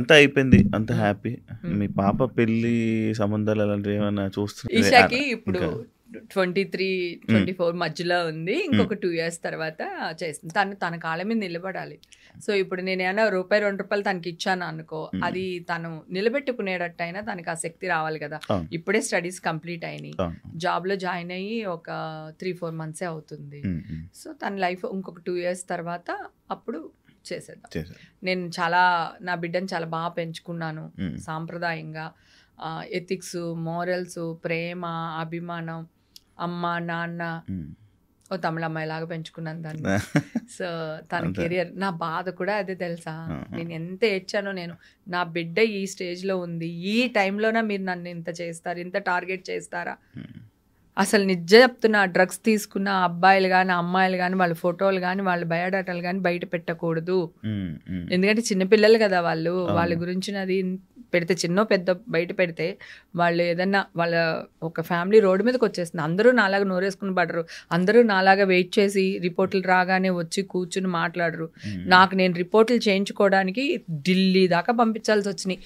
అంతా అయిపోయింది. అంత హ్యాపీ. మీ పాప పెళ్లి సంబంధాలు అలాంటివి ఏమైనా ఈషాకి ఇప్పుడు 23, 24 మధ్యలో ఉంది. ఇంకొక 2 years తర్వాత చేస్తుంది. తన కాళ్ళ మీద నిలబడాలి. సో ఇప్పుడు నేను ఏమైనా రూపాయి 2 రూపాయలు తనకి ఇచ్చాను అనుకో, అది తను నిలబెట్టుకునేటట్టయినా తనకి ఆ శక్తి రావాలి కదా. ఇప్పుడే స్టడీస్ కంప్లీట్ అయినాయి, జాబ్లో జాయిన్ అయ్యి ఒక 3-4 months అవుతుంది. సో తన లైఫ్ ఇంకొక 2 years తర్వాత అప్పుడు చేసేద్దాం. నేను నా బిడ్డను చాలా బాగా పెంచుకున్నాను సాంప్రదాయంగా. ఎథిక్స్, మోరల్స్, ప్రేమ, అభిమానం, అమ్మ నాన్న, ఓ తమిళ అమ్మాయిలాగా పెంచుకున్నాను దాన్ని. సో తన కెరియర్, నా బాధ కూడా అదే తెలుసా. నేను ఎంత ఏడ్చానో. నా బిడ్డ ఈ స్టేజ్లో ఉంది, ఈ టైంలోనే మీరు నన్ను ఇంత చేస్తారు, ఇంత టార్గెట్ చేస్తారా. అసలు నిజం చెప్తున్నా, డ్రగ్స్ తీసుకున్న అబ్బాయిలు కానీ అమ్మాయిలు కానీ వాళ్ళ ఫోటోలు కానీ వాళ్ళ బయోడాటాలు కానీ బయట పెట్టకూడదు. ఎందుకంటే చిన్నపిల్లలు కదా వాళ్ళు, వాళ్ళ గురించినది పెడితే చిన్న పెద్ద బయట పెడితే వాళ్ళు ఏదన్నా వాళ్ళ ఒక ఫ్యామిలీ రోడ్డు మీదకి వచ్చేస్తుంది. అందరూ నాలాగా నోరేసుకుని పడరు, అందరూ నాలాగా వెయిట్ చేసి రిపోర్టులు రాగానే వచ్చి కూర్చుని మాట్లాడరు. నేను రిపోర్టులు చేయించుకోవడానికి ఢిల్లీ దాకా పంపించాల్సి వచ్చినాయి.